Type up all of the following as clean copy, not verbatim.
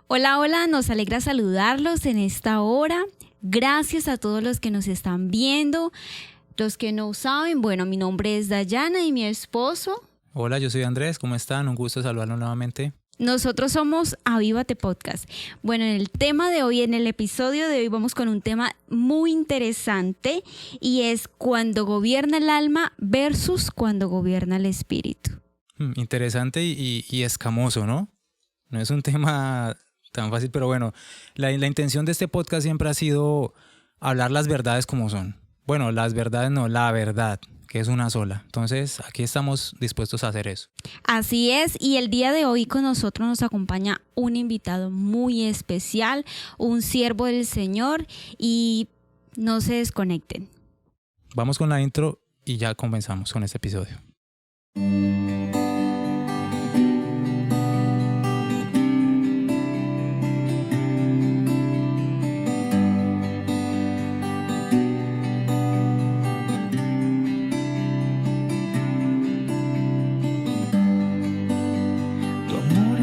Hola, hola, nos alegra saludarlos en esta hora. Gracias a todos los que nos están viendo. Los que no saben, bueno, mi nombre es Dayana y mi esposo. Hola, yo soy Andrés, ¿cómo están? Un gusto saludarlos nuevamente. Nosotros somos Avívate Podcast. Bueno, en el tema de hoy, en el episodio de hoy, vamos con un tema muy interesante y es cuando gobierna el alma versus cuando gobierna el espíritu. Interesante y escamoso, ¿no? No es un tema tan fácil, pero bueno, la intención de este podcast siempre ha sido hablar las verdades como son. Bueno, las verdades no, la verdad, que es una sola. Entonces, aquí estamos dispuestos a hacer eso. Así es, y el día de hoy con nosotros nos acompaña un invitado muy especial, un siervo del Señor, y no se desconecten. Vamos con la intro y ya comenzamos con este episodio.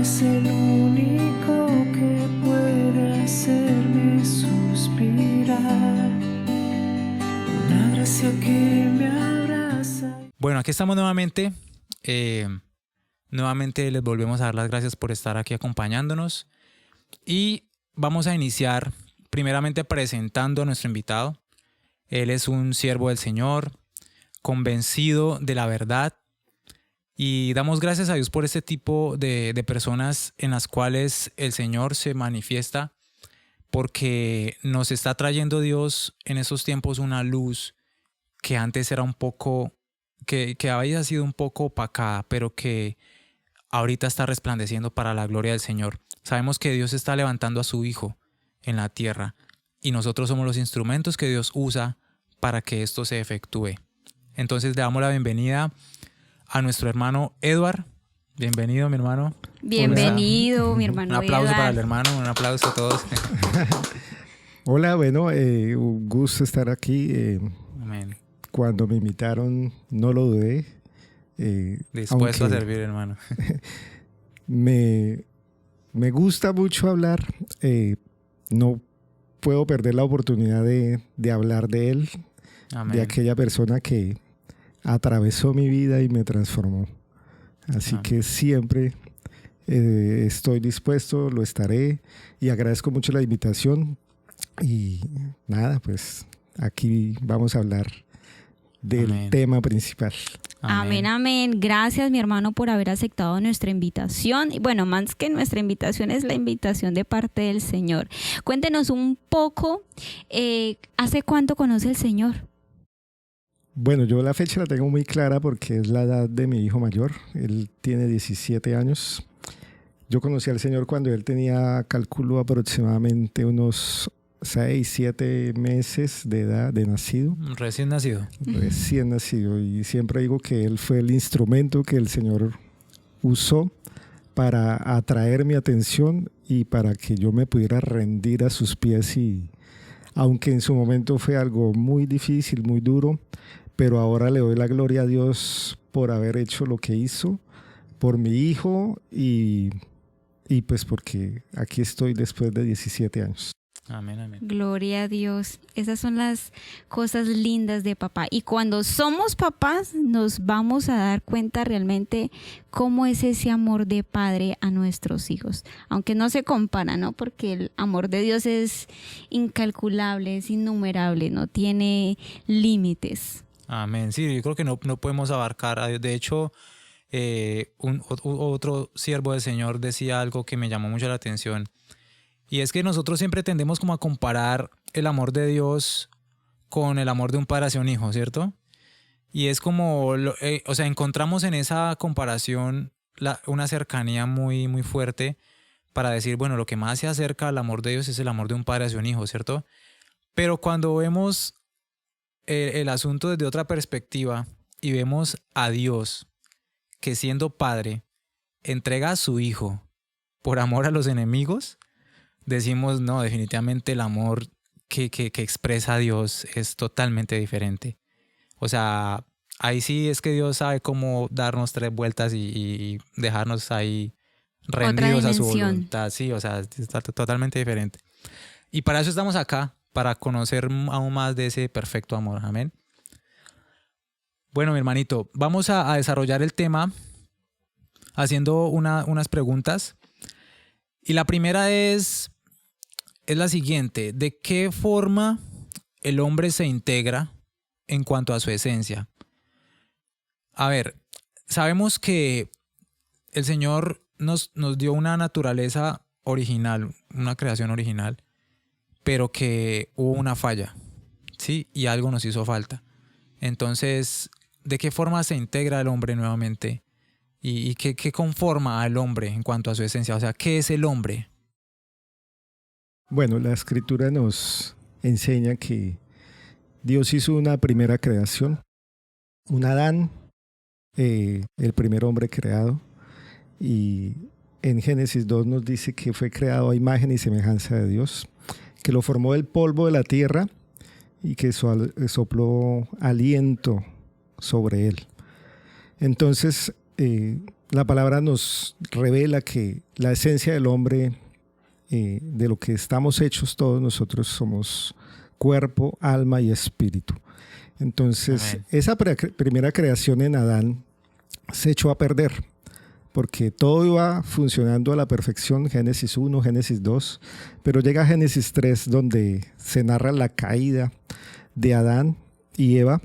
Es el único que puede hacerme suspirar, una gracia que me abraza. Bueno, aquí estamos nuevamente. Nuevamente les volvemos a dar las gracias por estar aquí acompañándonos. Y vamos a iniciar primeramente presentando a nuestro invitado. Él es un siervo del Señor, convencido de la verdad. Y damos gracias a Dios por este tipo de personas en las cuales el Señor se manifiesta, porque nos está trayendo Dios en estos tiempos una luz que antes era un poco, que había sido un poco opacada, pero que ahorita está resplandeciendo para la gloria del Señor. Sabemos que Dios está levantando a su Hijo en la tierra y nosotros somos los instrumentos que Dios usa para que esto se efectúe. Entonces le damos la bienvenida a nuestro hermano Edward. Bienvenido, mi hermano. Bienvenido, Hola. Mi hermano Un aplauso Edward. para el hermano, un aplauso a todos. Hola, bueno, un gusto estar aquí. Amén. Cuando me invitaron no lo dudé. Dispuesto a servir, hermano. Me gusta mucho hablar. No puedo perder la oportunidad de hablar de él, Amén. de aquella persona que atravesó mi vida y me transformó. Así Amén. que siempre estoy dispuesto, lo estaré y agradezco mucho la invitación. Y nada, pues aquí vamos a hablar del Amén. tema principal. Amén, amén. Gracias, mi hermano, por haber aceptado nuestra invitación. Y bueno, más que nuestra invitación, es la invitación de parte del Señor. Cuéntenos un poco, ¿hace cuánto conoce el Señor? Bueno, yo la fecha la tengo muy clara porque es la edad de mi hijo mayor. Él tiene 17 años. Yo conocí al Señor cuando él tenía, calculo, aproximadamente unos 6, 7 meses de edad de nacido. Recién nacido. Recién nacido. Y siempre digo que él fue el instrumento que el Señor usó para atraer mi atención y para que yo me pudiera rendir a sus pies. Y aunque en su momento fue algo muy difícil, muy duro, pero ahora le doy la gloria a Dios por haber hecho lo que hizo, por mi hijo y pues porque aquí estoy después de 17 años. Amén, amén. Gloria a Dios. Esas son las cosas lindas de papá. Y cuando somos papás nos vamos a dar cuenta realmente cómo es ese amor de padre a nuestros hijos. Aunque no se compara, ¿no? Porque el amor de Dios es incalculable, es innumerable, no tiene límites. Amén. Sí, yo creo que no podemos abarcar a Dios. De hecho, otro siervo del Señor decía algo que me llamó mucho la atención. Y es que nosotros siempre tendemos como a comparar el amor de Dios con el amor de un padre hacia un hijo, ¿cierto? Y es como, o sea, encontramos en esa comparación una cercanía muy, muy fuerte para decir, bueno, lo que más se acerca al amor de Dios es el amor de un padre hacia un hijo, ¿cierto? Pero cuando vemos el asunto desde otra perspectiva y vemos a Dios que siendo padre entrega a su hijo por amor a los enemigos, decimos, no, definitivamente el amor que expresa Dios es totalmente diferente. O sea, ahí sí es que Dios sabe cómo darnos 3 vueltas y dejarnos ahí rendidos a su dimensión. voluntad. Sí, o sea, está totalmente diferente. Y para eso estamos acá, para conocer aún más de ese perfecto amor. Amén. Bueno, mi hermanito, vamos a desarrollar el tema haciendo unas preguntas. Y la primera es la siguiente: ¿de qué forma el hombre se integra en cuanto a su esencia? A ver, sabemos que el Señor nos dio una naturaleza original, una creación original, pero que hubo una falla, ¿sí? Y algo nos hizo falta. Entonces, ¿de qué forma se integra el hombre nuevamente? ¿Y qué conforma al hombre en cuanto a su esencia? O sea, ¿qué es el hombre? Bueno, la escritura nos enseña que Dios hizo una primera creación, un Adán, el primer hombre creado, y en Génesis 2 nos dice que fue creado a imagen y semejanza de Dios, que lo formó del polvo de la tierra y que sopló aliento sobre él. Entonces, la palabra nos revela que la esencia del hombre, de lo que estamos hechos todos nosotros, somos cuerpo, alma y espíritu. Entonces, Amén. esa primera creación en Adán se echó a perder, porque todo iba funcionando a la perfección, Génesis 1, Génesis 2, pero llega Génesis 3, donde se narra la caída de Adán y Eva,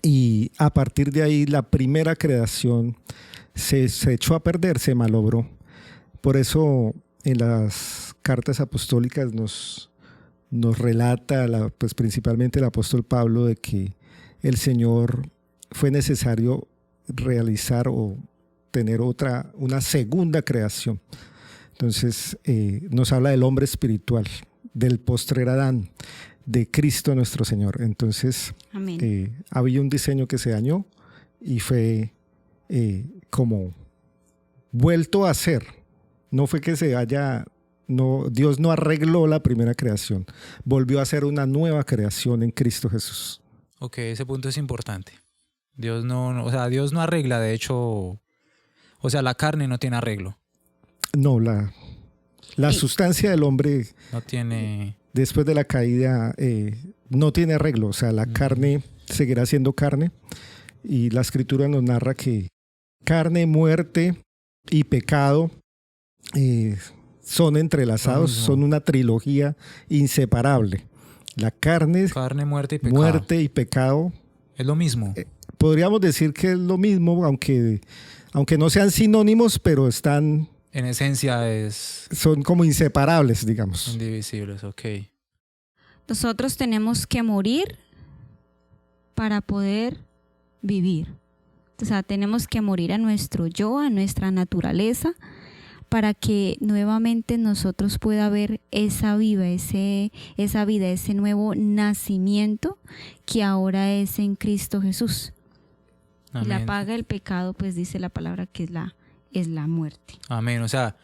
y a partir de ahí la primera creación se echó a perder, se malogró. Por eso en las cartas apostólicas nos relata, pues principalmente el apóstol Pablo, de que el Señor fue necesario realizar o tener una segunda creación. Entonces nos habla del hombre espiritual, del postrer Adán, de Cristo nuestro Señor. Entonces había un diseño que se dañó y fue como vuelto a ser. No fue que se haya, no, Dios no arregló la primera creación, volvió a ser una nueva creación en Cristo Jesús. Ok, ese punto es importante. Dios no, o sea, Dios no arregla, de hecho, o sea, la carne no tiene arreglo. No, la sustancia del hombre No tiene... después de la caída no tiene arreglo, o sea, la carne seguirá siendo carne, y la escritura nos narra que carne, muerte y pecado son entrelazados, son una trilogía inseparable. La carne, muerte y pecado es lo mismo. Podríamos decir que es lo mismo, aunque no sean sinónimos, pero están... En esencia son como inseparables, digamos. Indivisibles, ok. Nosotros tenemos que morir para poder vivir. O sea, tenemos que morir a nuestro yo, a nuestra naturaleza, para que nuevamente nosotros pueda ver esa vida, ese nuevo nacimiento que ahora es en Cristo Jesús. Amén. Y la paga del pecado, pues dice la palabra que es la muerte. Amén. O sea,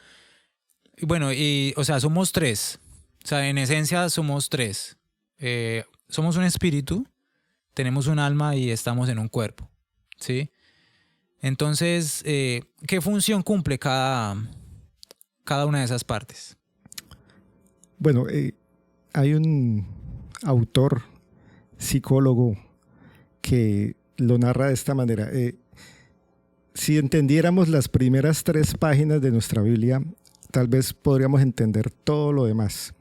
bueno, o sea, somos tres. O sea, en esencia somos tres. Somos un espíritu, tenemos un alma y estamos en un cuerpo, ¿sí? Entonces, ¿qué función cumple cada una de esas partes? Bueno, hay un autor, psicólogo, que lo narra de esta manera. Si entendiéramos las primeras 3 páginas de nuestra Biblia, tal vez podríamos entender todo lo demás.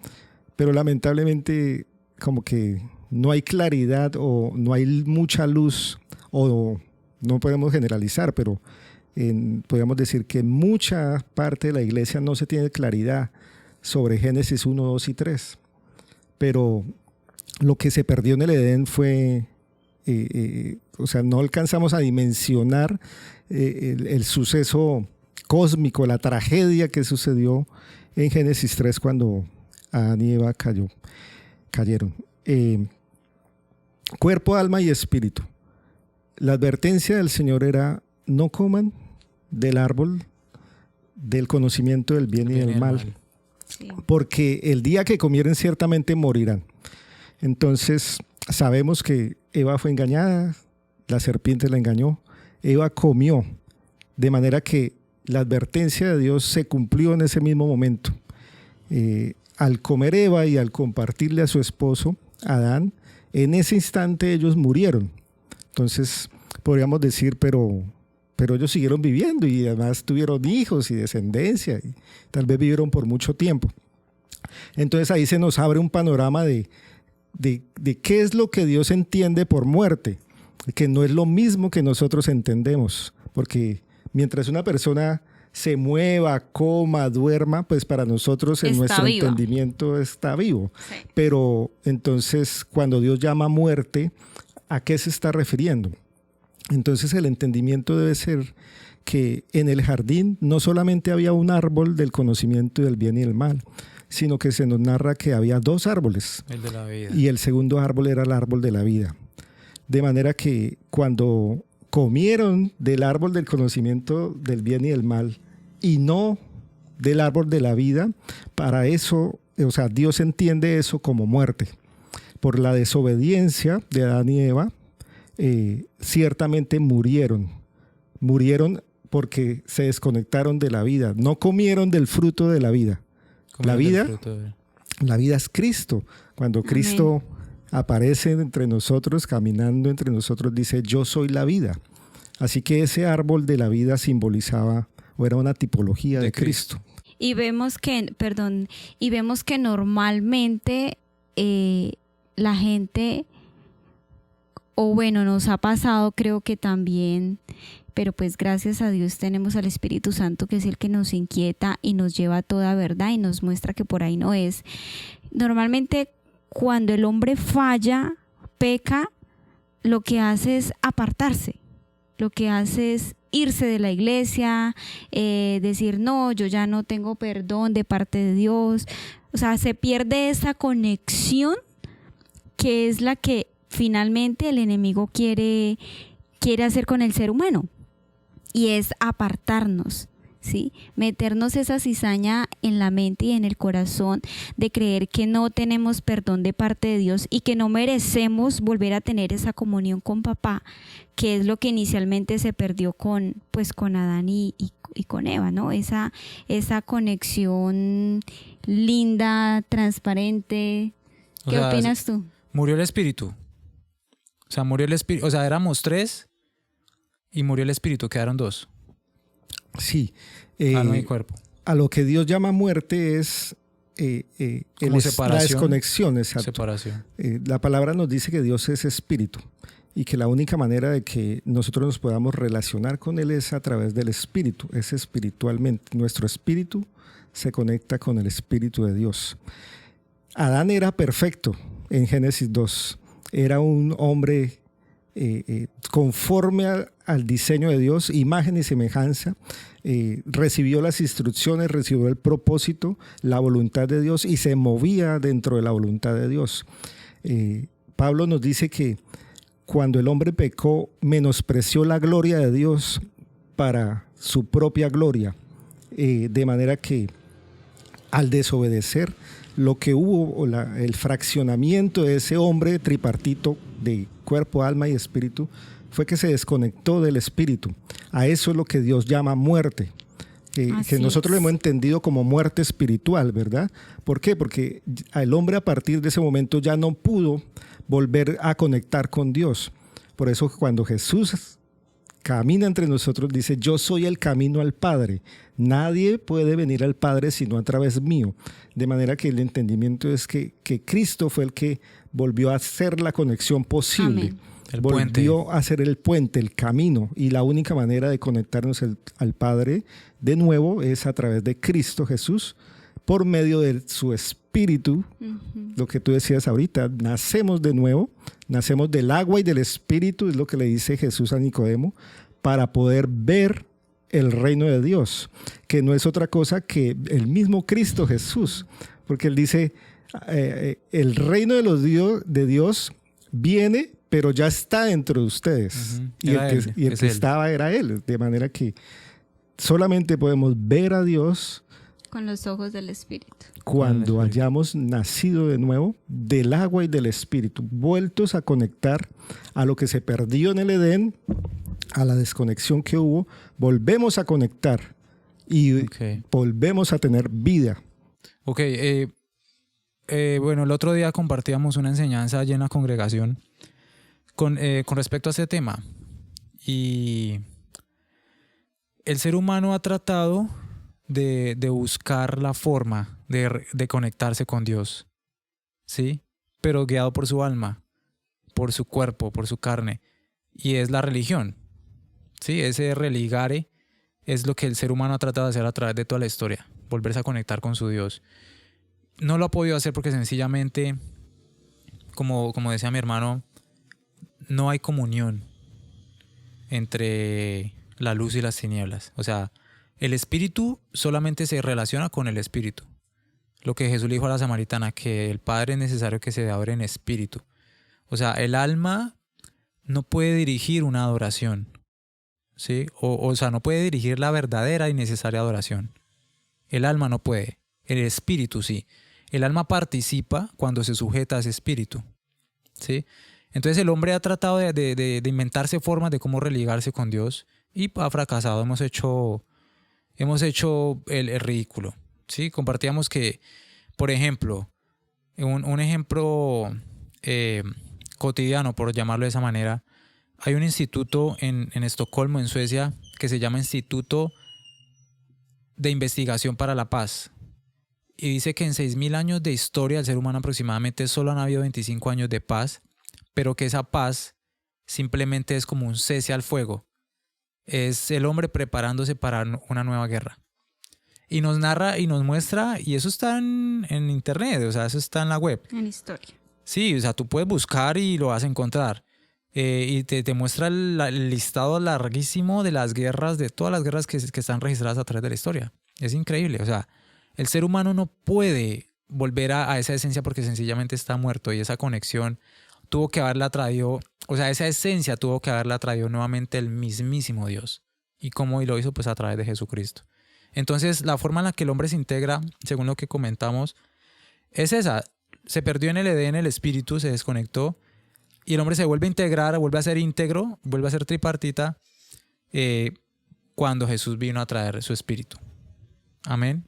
Pero lamentablemente, como que no hay claridad o no hay mucha luz, o no podemos generalizar, pero podríamos decir que mucha parte de la iglesia no se tiene claridad sobre Génesis 1, 2 y 3. Pero lo que se perdió en el Edén fue, o sea, no alcanzamos a dimensionar el suceso cósmico, la tragedia que sucedió en Génesis 3 cuando Adán y Eva cayeron. Cuerpo, alma y espíritu. La advertencia del Señor era: no coman del árbol del conocimiento del bien y del mal, Sí. porque el día que comieren ciertamente morirán. Entonces sabemos que Eva fue engañada, la serpiente la engañó, Eva comió, de manera que la advertencia de Dios se cumplió en ese mismo momento. Al comer Eva y al compartirle a su esposo, Adán, en ese instante ellos murieron. Entonces podríamos decir, pero ellos siguieron viviendo y además tuvieron hijos y descendencia y tal vez vivieron por mucho tiempo. Entonces ahí se nos abre un panorama de qué es lo que Dios entiende por muerte, que no es lo mismo que nosotros entendemos, porque mientras una persona se mueva, coma, duerma, pues para nosotros en nuestro entendimiento está vivo. Sí. Pero entonces cuando Dios llama muerte, ¿a qué se está refiriendo? Entonces el entendimiento debe ser que en el jardín no solamente había un árbol del conocimiento del bien y el mal, sino que se nos narra que había 2 árboles. El de la vida. Y el segundo árbol era el árbol de la vida. De manera que cuando comieron del árbol del conocimiento del bien y del mal y no del árbol de la vida, para eso, o sea, Dios entiende eso como muerte. Por la desobediencia de Adán y Eva, ciertamente murieron. Murieron porque se desconectaron de la vida. No comieron del fruto de la vida. La vida es Cristo. Cuando Cristo aparece entre nosotros, caminando entre nosotros, dice, yo soy la vida. Así que ese árbol de la vida simbolizaba o era una tipología de Cristo. Y vemos que, normalmente la gente, o bueno, nos ha pasado, creo que también, pero pues gracias a Dios tenemos al Espíritu Santo, que es el que nos inquieta y nos lleva a toda verdad y nos muestra que por ahí no es. Normalmente cuando el hombre falla, peca, lo que hace es apartarse, lo que hace es irse de la iglesia, decir no, yo ya no tengo perdón de parte de Dios. O sea, se pierde esa conexión que es la que finalmente el enemigo quiere hacer con el ser humano, y es apartarnos, ¿sí? Meternos esa cizaña en la mente y en el corazón de creer que no tenemos perdón de parte de Dios y que no merecemos volver a tener esa comunión con papá, que es lo que inicialmente se perdió con Adán y con Eva, ¿no? Esa conexión linda, transparente. ¿Qué opinas tú? Murió el espíritu. O sea, murió el espíritu. O sea, éramos 3 y murió el espíritu, quedaron 2. Sí. Alma y cuerpo. A lo que Dios llama muerte es la desconexión. Exacto. Separación. La palabra nos dice que Dios es espíritu y que la única manera de que nosotros nos podamos relacionar con Él es a través del espíritu, es espiritualmente. Nuestro espíritu se conecta con el espíritu de Dios. Adán era perfecto en Génesis 2. Era un hombre conforme al diseño de Dios, imagen y semejanza. Recibió las instrucciones, recibió el propósito, la voluntad de Dios y se movía dentro de la voluntad de Dios. Pablo nos dice que cuando el hombre pecó, menospreció la gloria de Dios para su propia gloria, de manera que al desobedecer, lo que hubo, el fraccionamiento de ese hombre tripartito de cuerpo, alma y espíritu, fue que se desconectó del espíritu. A eso es lo que Dios llama muerte, que nosotros lo hemos entendido como muerte espiritual, ¿verdad? ¿Por qué? Porque el hombre a partir de ese momento ya no pudo volver a conectar con Dios. Por eso cuando Jesús camina entre nosotros, dice, yo soy el camino al Padre. Nadie puede venir al Padre sino a través mío. De manera que el entendimiento es que Cristo fue el que volvió a hacer la conexión posible. Amén. Volvió a hacer el puente, el camino. Y la única manera de conectarnos al Padre de nuevo es a través de Cristo Jesús, por medio de su Espíritu. Lo que tú decías ahorita, nacemos de nuevo, nacemos del agua y del Espíritu, es lo que le dice Jesús a Nicodemo, para poder ver el reino de Dios, que no es otra cosa que el mismo Cristo Jesús, porque él dice, el reino de Dios viene, pero ya está dentro de ustedes. Y el que estaba era Él, de manera que solamente podemos ver a Dios con los ojos del Espíritu. Cuando hayamos nacido de nuevo del agua y del Espíritu, vueltos a conectar a lo que se perdió en el Edén, a la desconexión que hubo, volvemos a conectar y Ok. volvemos a tener vida. Ok, bueno, el otro día compartíamos una enseñanza allí en la congregación con respecto a ese tema. Y el ser humano ha tratado de buscar la forma de conectarse con Dios, ¿sí? Pero guiado por su alma, por su cuerpo, por su carne. Y es la religión, ¿sí? Ese religare es lo que el ser humano ha tratado de hacer a través de toda la historia, volverse a conectar con su Dios. No lo ha podido hacer porque sencillamente, como decía mi hermano, no hay comunión entre la luz y las tinieblas. O sea, el espíritu solamente se relaciona con el espíritu. Lo que Jesús le dijo a la samaritana, que el Padre es necesario que se adore en espíritu. O sea, el alma no puede dirigir una adoración, ¿sí? O sea, no puede dirigir la verdadera y necesaria adoración. El alma no puede, el espíritu sí. El alma participa cuando se sujeta a ese espíritu, ¿sí? Entonces el hombre ha tratado de inventarse formas de cómo religarse con Dios y ha fracasado. Hemos hecho el ridículo, ¿sí? Compartíamos que, por ejemplo, un ejemplo cotidiano, por llamarlo de esa manera, hay un instituto en Estocolmo, en Suecia, que se llama Instituto de Investigación para la Paz. Y dice que en 6.000 años de historia del ser humano aproximadamente solo han habido 25 años de paz, pero que esa paz simplemente es como un cese al fuego. Es el hombre preparándose para una nueva guerra. Y nos narra y nos muestra, y eso está en internet, o sea, eso está en la web. En historia. Sí, o sea, tú puedes buscar y lo vas a encontrar. Y te muestra el listado larguísimo de las guerras, de todas las guerras que están registradas a través de la historia. Es increíble, o sea, el ser humano no puede volver a esa esencia porque sencillamente está muerto, y esa conexión tuvo que haberla traído, o sea, esa esencia tuvo que haberla traído nuevamente el mismísimo Dios. ¿Y cómo lo hizo? Pues a través de Jesucristo. Entonces, la forma en la que el hombre se integra, según lo que comentamos, es esa. Se perdió en el Edén el espíritu, se desconectó, y el hombre se vuelve a integrar, vuelve a ser íntegro, vuelve a ser tripartita, cuando Jesús vino a traer su espíritu. Amén.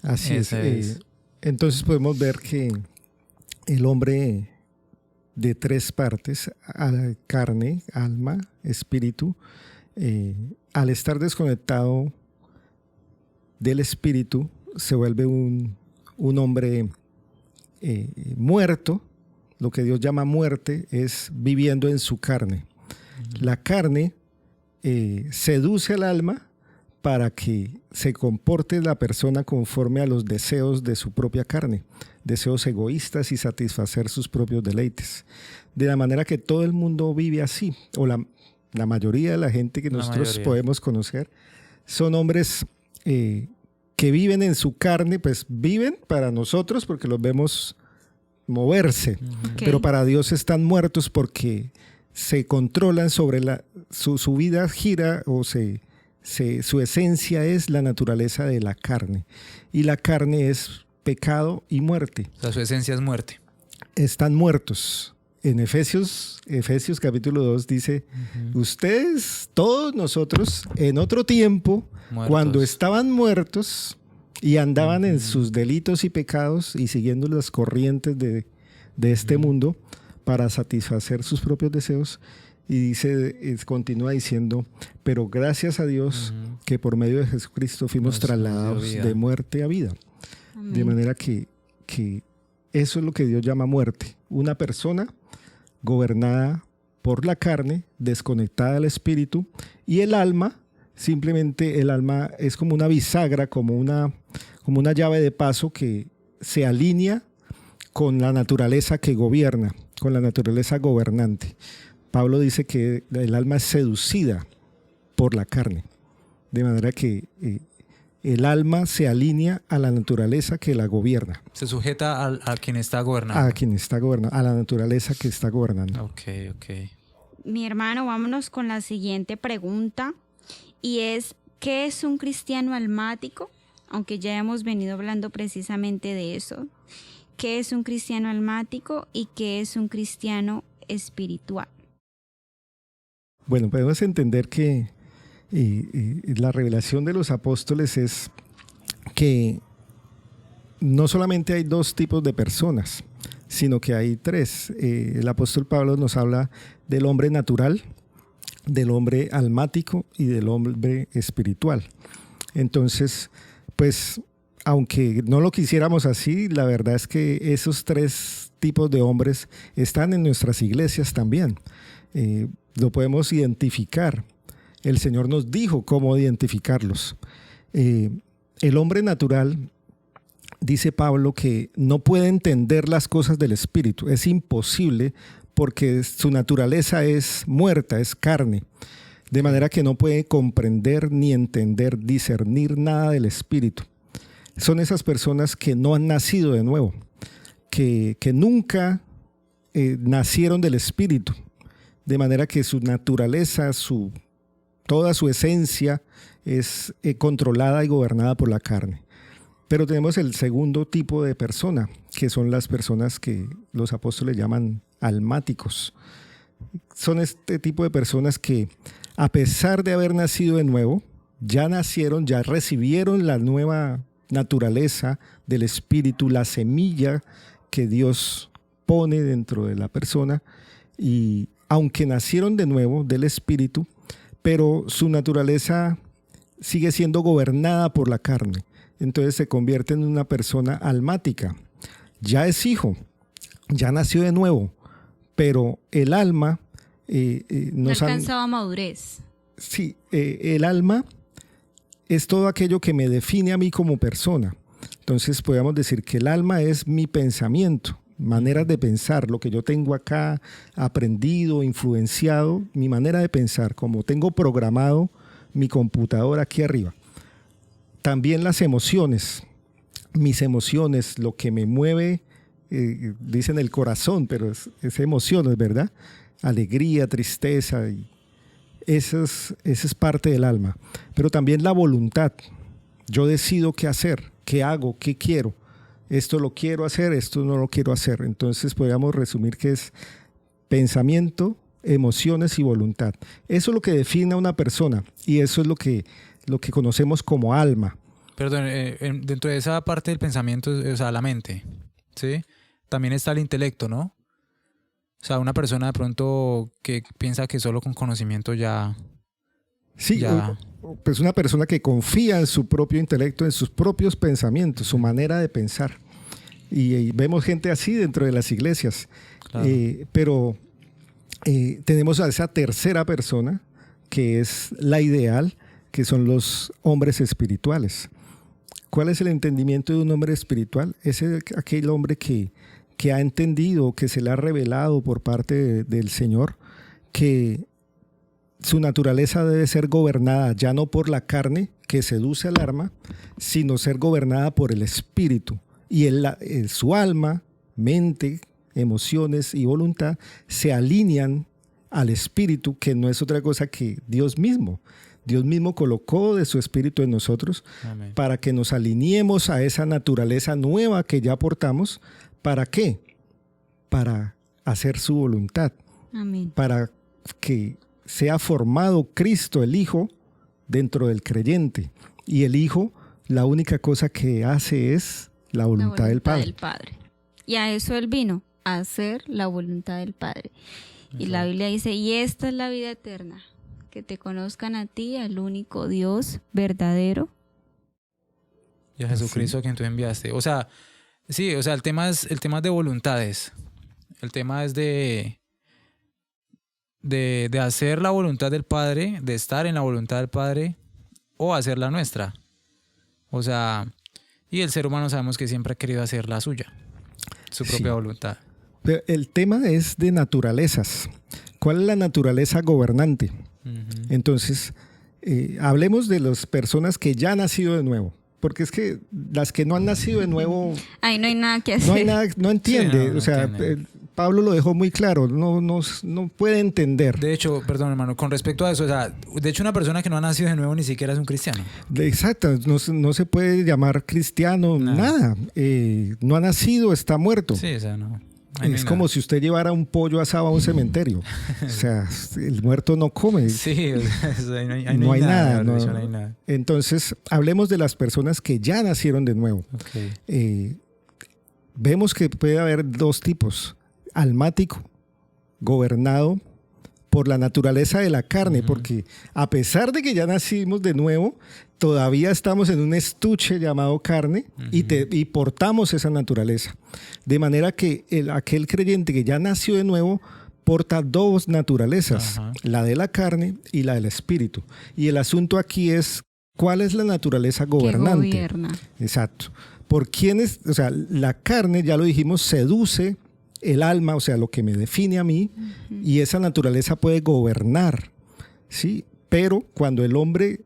Así Ese es. es. Entonces podemos ver que el hombre de tres partes, carne, alma, espíritu, al estar desconectado del espíritu, se vuelve un hombre muerto. Lo que Dios llama muerte es viviendo en su carne. La carne seduce al alma para que se comporte la persona conforme a los deseos de su propia carne, deseos egoístas y satisfacer sus propios deleites. De la manera que todo el mundo vive así, o la mayoría de la gente que nosotros podemos conocer, son hombres que viven en su carne, pues viven para nosotros porque los vemos moverse, pero para Dios están muertos porque se controlan sobre su vida gira o su esencia es la naturaleza de la carne, y la carne es pecado y muerte. O sea, su esencia es muerte. Están muertos. En Efesios capítulo 2 dice, ustedes, todos nosotros, en otro tiempo, Muertos. cuando estaban muertos y andaban en sus delitos y pecados y siguiendo las corrientes de este mundo para satisfacer sus propios deseos. Y dice, continúa diciendo, pero gracias a Dios que por medio de Jesucristo fuimos trasladados de muerte a vida. Amén. De manera que eso es lo que Dios llama muerte. Una persona gobernada por la carne, desconectada del espíritu, y el alma, simplemente el alma es como una bisagra, como una llave de paso que se alinea con la naturaleza que gobierna, con la naturaleza gobernante. Pablo dice que el alma es seducida por la carne, de manera que el alma se alinea a la naturaleza que la gobierna. Se sujeta a quien está gobernando. A quien está gobernando, a la naturaleza que está gobernando. Ok. Mi hermano, vámonos con la siguiente pregunta, y es, ¿qué es un cristiano almático? Aunque ya hemos venido hablando precisamente de eso. ¿Qué es un cristiano almático y qué es un cristiano espiritual? Bueno, podemos entender que Y la revelación de los apóstoles es que no solamente hay dos tipos de personas, sino que hay tres. El apóstol Pablo nos habla del hombre natural, del hombre almático y del hombre espiritual. Entonces, pues, aunque no lo quisiéramos así, la verdad es que esos tres tipos de hombres están en nuestras iglesias también. Lo podemos identificar. El Señor nos dijo cómo identificarlos. El hombre natural, dice Pablo, que no puede entender las cosas del Espíritu. Es imposible porque su naturaleza es muerta, es carne. De manera que no puede comprender ni entender, discernir nada del Espíritu. Son esas personas que no han nacido de nuevo, que nunca nacieron del Espíritu. De manera que su naturaleza, toda su esencia es controlada y gobernada por la carne. Pero tenemos el segundo tipo de persona, que son las personas que los apóstoles llaman almáticos. Son este tipo de personas que, a pesar de haber nacido de nuevo, ya nacieron, ya recibieron la nueva naturaleza del Espíritu, la semilla que Dios pone dentro de la persona, y aunque nacieron de nuevo del Espíritu, pero su naturaleza sigue siendo gobernada por la carne. Entonces se convierte en una persona almática. Ya es hijo, ya nació de nuevo, pero el alma no alcanzaba madurez. Sí, el alma es todo aquello que me define a mí como persona. Entonces podríamos decir que el alma es mi pensamiento, maneras de pensar, lo que yo tengo acá aprendido, influenciado, mi manera de pensar, como tengo programado mi computador aquí arriba. También las emociones, mis emociones, lo que me mueve, dicen el corazón, pero es emociones, ¿verdad? Alegría, tristeza, y esa es parte del alma. Pero también la voluntad. Yo decido qué hacer, qué hago, qué quiero. Esto lo quiero hacer, esto no lo quiero hacer. Entonces podríamos resumir que es pensamiento, emociones y voluntad. Eso es lo que define a una persona y eso es lo que conocemos como alma. Perdón, dentro de esa parte del pensamiento, o sea, la mente, ¿sí? También está el intelecto, ¿no? O sea, una persona de pronto que piensa que solo con conocimiento ya... Sí, pues una persona que confía en su propio intelecto, en sus propios pensamientos, su manera de pensar. Y vemos gente así dentro de las iglesias. Claro. Pero tenemos a esa tercera persona, que es la ideal, que son los hombres espirituales. ¿Cuál es el entendimiento de un hombre espiritual? Es aquel hombre que ha entendido, que se le ha revelado por parte del Señor, que su naturaleza debe ser gobernada ya no por la carne que seduce al alma, sino ser gobernada por el Espíritu. Y su alma, mente, emociones y voluntad se alinean al Espíritu, que no es otra cosa que Dios mismo. Dios mismo colocó de su Espíritu en nosotros. Amén. Para que nos alineemos a esa naturaleza nueva que ya portamos. ¿Para qué? Para hacer su voluntad. Amén. Para que sea formado Cristo, el Hijo, dentro del creyente. Y el Hijo, la única cosa que hace es la voluntad del Padre. Y a eso Él vino, a hacer la voluntad del Padre. Y la Biblia dice, y esta es la vida eterna, que te conozcan a ti, al único Dios verdadero. Y a Jesucristo a quien tú enviaste. O sea, sí, o sea, el tema es de voluntades. El tema es de hacer la voluntad del Padre, de estar en la voluntad del Padre o hacer la nuestra. O sea, y el ser humano sabemos que siempre ha querido hacer la suya, su propia voluntad. Pero el tema es de naturalezas. ¿Cuál es la naturaleza gobernante? Uh-huh. Entonces, hablemos de las personas que ya han nacido de nuevo. Porque es que las que no han nacido de nuevo... Ahí no hay nada que hacer. No hay nada, no entiende. Sí, no entiende. Pablo lo dejó muy claro. No puede entender. De hecho, perdón hermano, con respecto a eso, o sea, de hecho una persona que no ha nacido de nuevo ni siquiera es un cristiano. Exacto. No se puede llamar cristiano, nada. No ha nacido, está muerto. Sí, o sea, no. Ahí no es hay como nada. si usted llevara un pollo asado a un cementerio. O sea, el muerto no come. Sí, o sea, eso ahí ahí No hay nada, mejor no. dicho, no hay nada. Entonces, hablemos de las personas que ya nacieron de nuevo. Ok. Vemos que puede haber dos tipos: almático, gobernado por la naturaleza de la carne, Ujú. porque a pesar de que ya nacimos de nuevo, todavía estamos en un estuche llamado carne y portamos esa naturaleza. De manera que aquel creyente que ya nació de nuevo porta dos naturalezas, Ajá. la de la carne y la del espíritu. Y el asunto aquí es, ¿cuál es la naturaleza Que gobernante? gobierna. Exacto. ¿Por quiénes? O sea, la carne, ya lo dijimos, seduce el alma, o sea, lo que me define a mí, y esa naturaleza puede gobernar, ¿sí? Pero cuando el hombre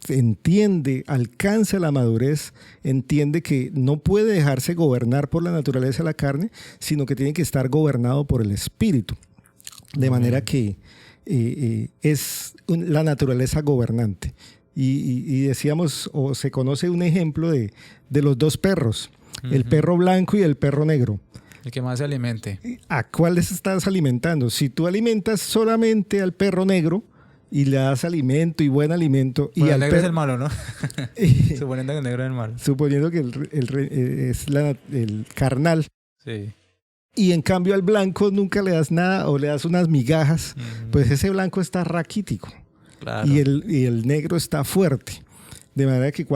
entiende, alcanza la madurez, entiende que no puede dejarse gobernar por la naturaleza de la carne, sino que tiene que estar gobernado por el espíritu. De manera que es la naturaleza gobernante. Y decíamos, o se conoce un ejemplo de los dos perros, el perro blanco y el perro negro. El que más se alimente. ¿A cuáles estás alimentando? Si tú alimentas solamente al perro negro y le das alimento y buen alimento, y Bueno, al el negro es perro, el malo, ¿no? Suponiendo que el negro es el malo. suponiendo que es el carnal, Sí. y en cambio al blanco nunca le das nada o le das unas migajas, Ujú. pues ese blanco está raquítico. Claro. Y el negro está fuerte. De manera que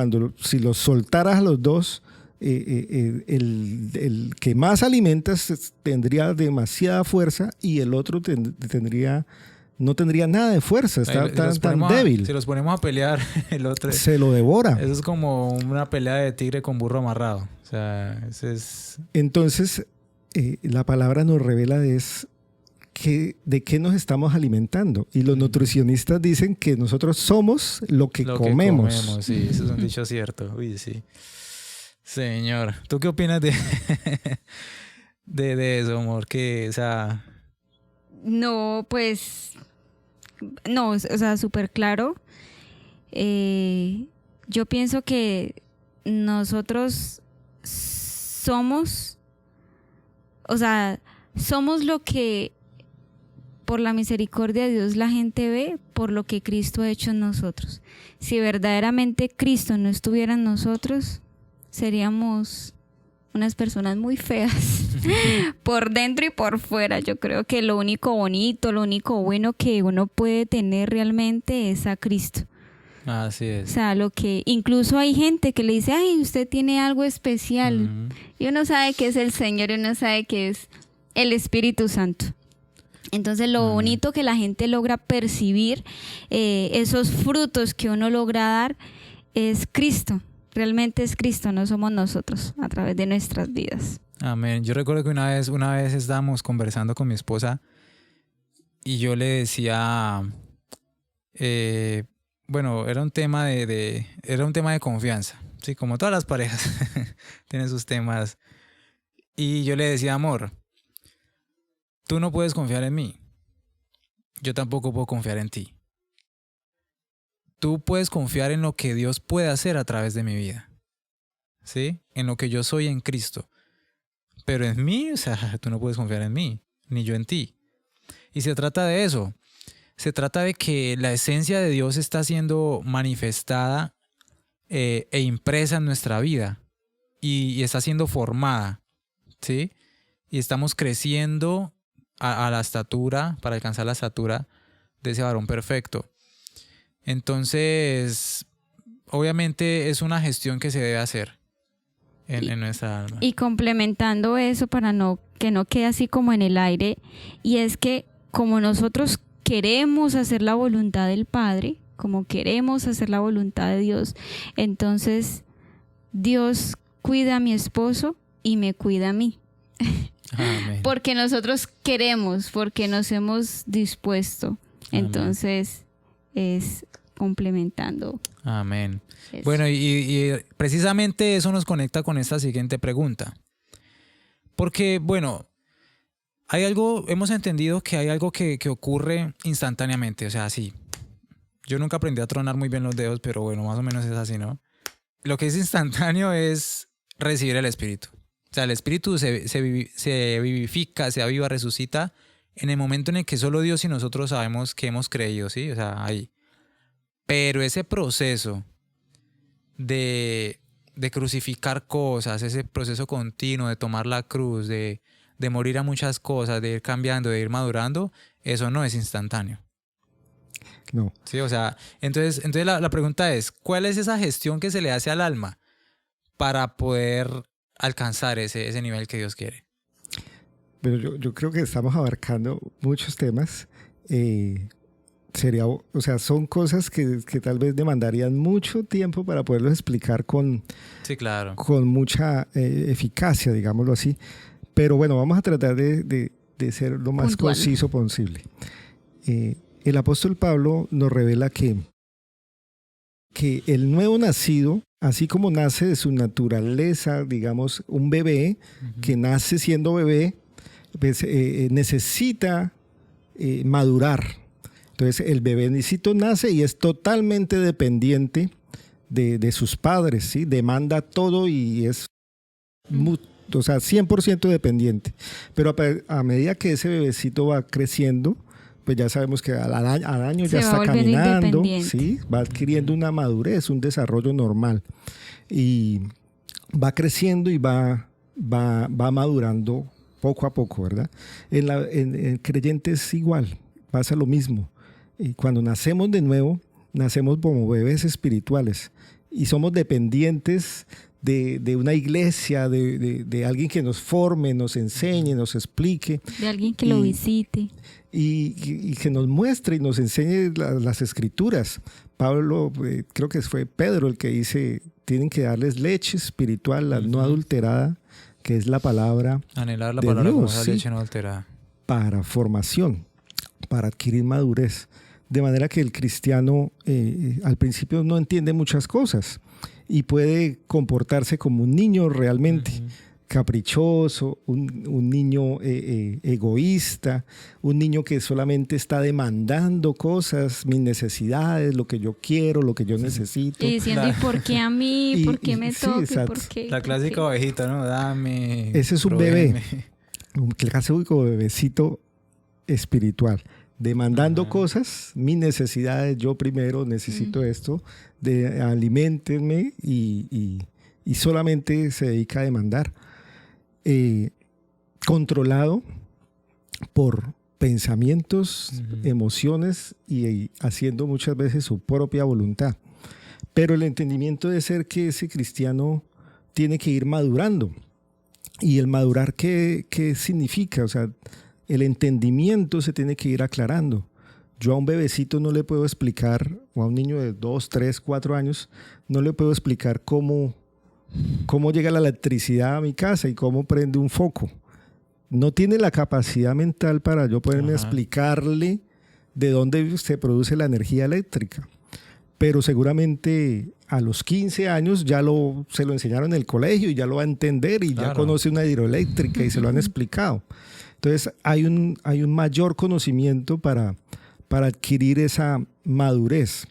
si los soltaras a los dos, el que más alimentas tendría demasiada fuerza y el otro no tendría nada de fuerza, Ahí está si los tan ponemos débil. si los ponemos a pelear, el otro. Se lo devora. Eso es como una pelea de tigre con burro amarrado. O sea, ese es. Entonces, la palabra nos revela de qué nos estamos alimentando. Y los nutricionistas dicen que nosotros somos lo que comemos. Sí, eso es un dicho cierto. Uy, sí. Señor, ¿tú qué opinas de eso, amor? Que, o sea, No, pues, no, o sea, súper claro. Yo pienso que nosotros somos, o sea, somos lo que por la misericordia de Dios la gente ve por lo que Cristo ha hecho en nosotros. Si verdaderamente Cristo no estuviera en nosotros, seríamos unas personas muy feas por dentro y por fuera. Yo creo que lo único bonito, lo único bueno que uno puede tener realmente es a Cristo. así O es. sea, lo que incluso hay gente que le dice, ay, usted tiene algo especial. Ujú. Y uno sabe que es el Señor y uno sabe que es el Espíritu Santo. Entonces lo Amén. bonito que la gente logra percibir, esos frutos que uno logra dar, es Cristo. Realmente es Cristo, no somos nosotros a través de nuestras vidas. Amén. Yo recuerdo que una vez estábamos conversando con mi esposa y yo le decía, bueno, era un tema era un tema de confianza. Sí, como todas las parejas tienen sus temas. Y yo le decía, amor, tú no puedes confiar en mí. Yo tampoco puedo confiar en ti. Tú puedes confiar en lo que Dios puede hacer a través de mi vida. ¿Sí? En lo que yo soy en Cristo. Pero en mí, o sea, tú no puedes confiar en mí, ni yo en ti. Y se trata de eso. Se trata de que la esencia de Dios está siendo manifestada e impresa en nuestra vida. Y está siendo formada. ¿Sí? Y estamos creciendo a la estatura, para alcanzar la estatura de ese varón perfecto. Entonces, obviamente es una gestión que se debe hacer en nuestra alma. Y complementando eso para que no quede así como en el aire, y es que como nosotros queremos hacer la voluntad del Padre, como queremos hacer la voluntad de Dios, entonces Dios cuida a mi esposo y me cuida a mí. Amén. Porque nosotros queremos, porque nos hemos dispuesto. Amén. Entonces es complementando. Amén. eso. Bueno, y precisamente eso nos conecta con esta siguiente pregunta. Porque, bueno, hay algo, hemos entendido que hay algo que ocurre instantáneamente. O sea, sí. Yo nunca aprendí a tronar muy bien los dedos, pero bueno, más o menos es así, ¿no? Lo que es instantáneo es recibir el Espíritu. O sea, el espíritu se vivifica, se aviva, resucita en el momento en el que solo Dios y nosotros sabemos que hemos creído, ¿sí? O sea, ahí. Pero ese proceso de crucificar cosas, ese proceso continuo de tomar la cruz, de morir a muchas cosas, de ir cambiando, de ir madurando, eso no es instantáneo. No. Sí, o sea, entonces la pregunta es, ¿cuál es esa gestión que se le hace al alma para poder alcanzar ese nivel que Dios quiere? Pero yo creo que estamos abarcando muchos temas. Son cosas que tal vez demandarían mucho tiempo para poderlos explicar sí, claro, con mucha eficacia, digámoslo así. Pero bueno, vamos a tratar de ser lo más puntual, conciso posible. El apóstol Pablo nos revela que el nuevo nacido, así como nace de su naturaleza, digamos, un bebé que nace siendo bebé, pues, necesita madurar. Entonces el bebecito nace y es totalmente dependiente de sus padres, ¿sí? Demanda todo y es 100% dependiente. Pero a medida que ese bebecito va creciendo, pues ya sabemos que al año ya está caminando, ¿sí? Va adquiriendo una madurez, un desarrollo normal. Y va creciendo y va madurando poco a poco, ¿verdad? En el creyente es igual, pasa lo mismo. Y cuando nacemos de nuevo, nacemos como bebés espirituales y somos dependientes de una iglesia, de alguien que nos forme, nos enseñe, nos explique. De alguien que lo visite. Y que nos muestre y nos enseñe las escrituras. Pablo, creo que fue Pedro el que dice, tienen que darles leche espiritual, la no adulterada, que es la palabra anhelar la de palabra Dios, como esa ¿sí? leche no alterada. Para formación, para adquirir madurez. De manera que el cristiano al principio no entiende muchas cosas y puede comportarse como un niño realmente, caprichoso, un niño egoísta, un niño que solamente está demandando cosas, mis necesidades, lo que yo quiero, lo que yo necesito. Y diciendo, ¿y por qué a mí? ¿Por qué me sí, toca? exacto. ¿Por qué? La clásica ovejita, ¿no? Dame. Ese es un bebé, un clásico bebecito espiritual, demandando cosas, mis necesidades, yo primero necesito esto, aliméntenme y solamente se dedica a demandar. Controlado por pensamientos, emociones y haciendo muchas veces su propia voluntad. Pero el entendimiento debe ser que ese cristiano tiene que ir madurando. ¿Y el madurar qué significa? O sea, el entendimiento se tiene que ir aclarando. Yo a un bebecito no le puedo explicar, o a un niño de 2, 3, 4 años, no le puedo explicar cómo llega la electricidad a mi casa y cómo prende un foco. No tiene la capacidad mental para yo poderme explicarle de dónde se produce la energía eléctrica. Pero seguramente a los 15 años ya se lo enseñaron en el colegio y ya lo va a entender y ya conoce una hidroeléctrica y se lo han explicado. Entonces hay un mayor conocimiento para adquirir esa madurez.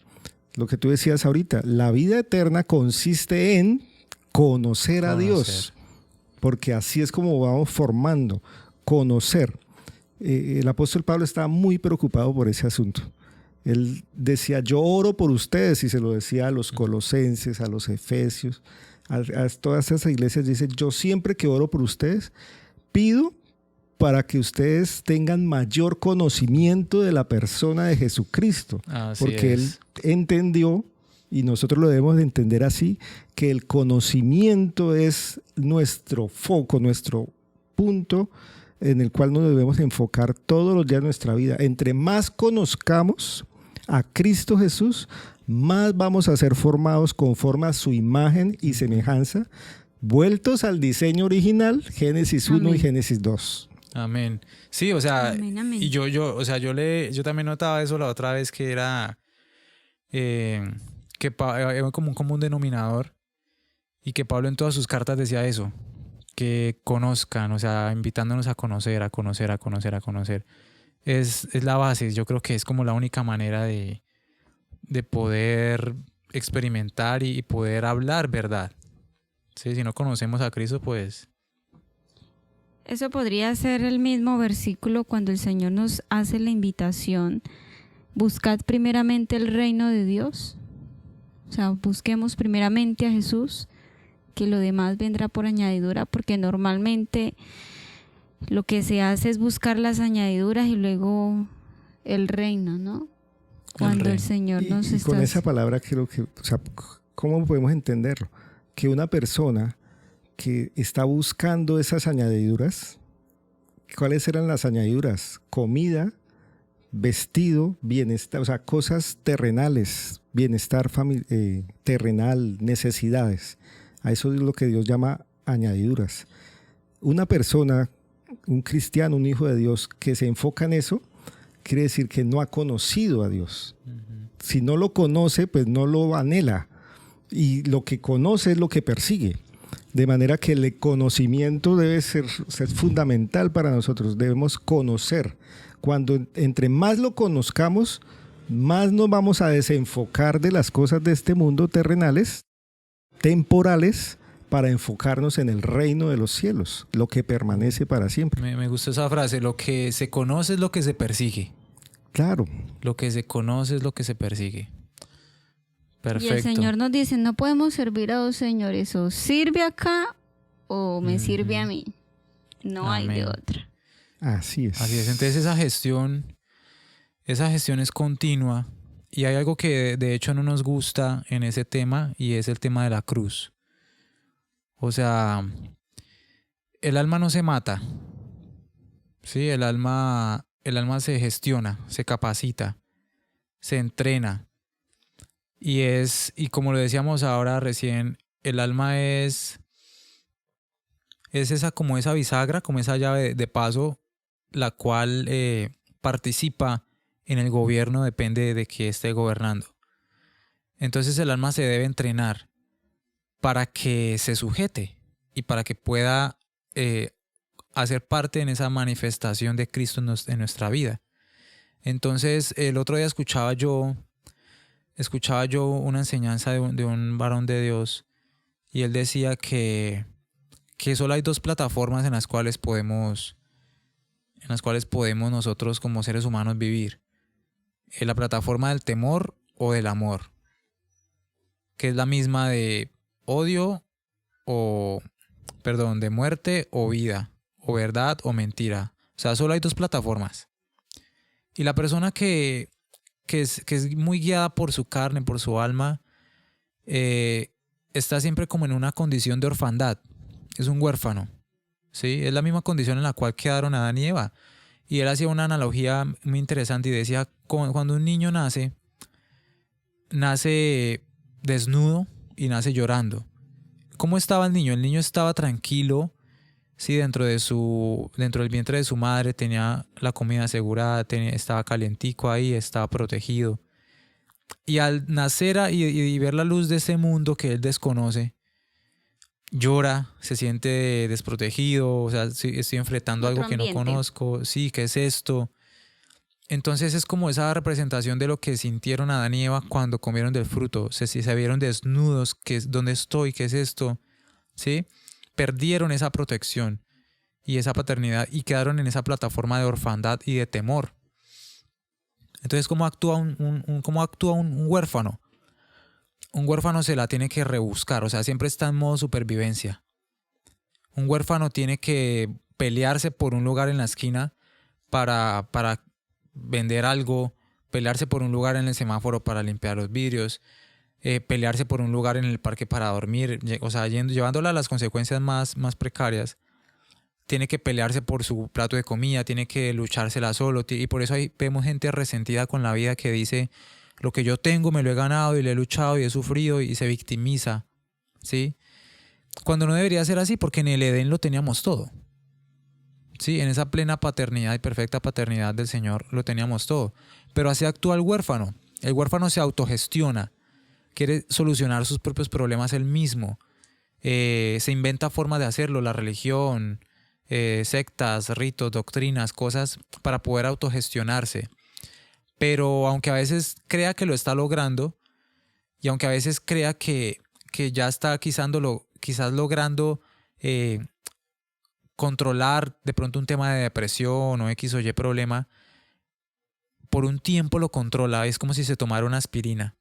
Lo que tú decías ahorita, la vida eterna consiste en conocer a Dios, porque así es como vamos formando, conocer. El apóstol Pablo estaba muy preocupado por ese asunto. Él decía, yo oro por ustedes, y se lo decía a los colosenses, a los efesios, a todas esas iglesias. Dice, yo siempre que oro por ustedes, pido para que ustedes tengan mayor conocimiento de la persona de Jesucristo. Porque él entendió, y nosotros lo debemos de entender así, que el conocimiento es nuestro foco, nuestro punto en el cual nos debemos enfocar todos los días de nuestra vida. Entre más conozcamos a Cristo Jesús, más vamos a ser formados conforme a su imagen y semejanza, vueltos al diseño original, Génesis 1 y Génesis 2. Amén. Sí, o sea, amén. Y yo también notaba eso la otra vez, que era que era como un común denominador, y que Pablo en todas sus cartas decía eso, que conozcan, o sea, invitándonos a conocer. Es la base. Yo creo que es como la única manera de poder experimentar y poder hablar verdad. ¿Sí? Si no conocemos a Cristo, pues Eso podría ser el mismo versículo cuando el Señor nos hace la invitación, buscad primeramente el reino de Dios. O sea, busquemos primeramente a Jesús, que lo demás vendrá por añadidura, porque normalmente lo que se hace es buscar las añadiduras y luego el reino, ¿no? Cuando el Señor nos está... Con esa palabra creo que, o sea, ¿cómo podemos entenderlo? Que una persona que está buscando esas añadiduras, ¿cuáles eran las añadiduras? Comida, vestido, bienestar, o sea, cosas terrenales, bienestar terrenal, necesidades. A eso es lo que Dios llama añadiduras. Una persona, un cristiano, un hijo de Dios que se enfoca en eso, quiere decir que no ha conocido a Dios. Si no lo conoce, pues no lo anhela. Y lo que conoce es lo que persigue. De manera que el conocimiento debe ser fundamental para nosotros. Debemos conocer. Cuando entre más lo conozcamos, más nos vamos a desenfocar de las cosas de este mundo terrenales, temporales, para enfocarnos en el reino de los cielos, lo que permanece para siempre. Me gusta esa frase, lo que se conoce es lo que se persigue. Claro. Lo que se conoce es lo que se persigue. Perfecto. Y el Señor nos dice, no podemos servir a dos señores, o sirve acá o me sirve a mí. No hay de otra. Así es. Así es. Entonces esa gestión es continua, y hay algo que de hecho no nos gusta en ese tema, y es el tema de la cruz. O sea, el alma no se mata, ¿sí? El alma se gestiona, se capacita, se entrena. Y como lo decíamos ahora recién, el alma es como esa bisagra, como esa llave de paso, la cual participa en el gobierno, depende de quién esté gobernando. Entonces el alma se debe entrenar para que se sujete y para que pueda hacer parte en esa manifestación de Cristo en nuestra vida. Entonces el otro día escuchaba yo una enseñanza de un varón de Dios, y él decía que solo hay dos plataformas en las cuales podemos nosotros como seres humanos vivir. La plataforma del temor o del amor, que es la misma de de muerte o vida, o verdad o mentira. O sea, solo hay dos plataformas. Y la persona que es muy guiada por su carne, por su alma, está siempre como en una condición de orfandad. Es un huérfano, ¿sí? Es la misma condición en la cual quedaron Adán y Eva. Y él hacía una analogía muy interesante y decía, cuando un niño nace desnudo y nace llorando. ¿Cómo estaba el niño? El niño estaba tranquilo, sí, dentro del vientre de su madre, tenía la comida asegurada, estaba calientico ahí, estaba protegido. Y al nacer y ver la luz de ese mundo que él desconoce, llora, se siente desprotegido, o sea, estoy enfrentando algo que no conozco, sí, ¿qué es esto? Entonces es como esa representación de lo que sintieron Adán y Eva cuando comieron del fruto. Se vieron desnudos, ¿dónde estoy? ¿Qué es esto? ¿Sí? Perdieron esa protección y esa paternidad y quedaron en esa plataforma de orfandad y de temor. Entonces, ¿cómo actúa un huérfano? Un huérfano se la tiene que rebuscar, o sea, siempre está en modo supervivencia. Un huérfano tiene que pelearse por un lugar en la esquina para vender algo, pelearse por un lugar en el semáforo para limpiar los vidrios, pelearse por un lugar en el parque para dormir, o sea, llevándola a las consecuencias más precarias. Tiene que pelearse por su plato de comida, tiene que luchársela solo, y por eso vemos gente resentida con la vida que dice, lo que yo tengo me lo he ganado y lo he luchado y he sufrido, y se victimiza, ¿sí? Cuando no debería ser así, porque en el Edén lo teníamos todo. Sí, en esa plena paternidad y perfecta paternidad del Señor lo teníamos todo. Pero así actúa el huérfano. El huérfano se autogestiona, quiere solucionar sus propios problemas él mismo. Se inventa formas de hacerlo, la religión, sectas, ritos, doctrinas, cosas para poder autogestionarse. Pero aunque a veces crea que lo está logrando, y aunque a veces crea que ya está quizás logrando controlar de pronto un tema de depresión o X o Y problema, por un tiempo lo controla, es como si se tomara una aspirina,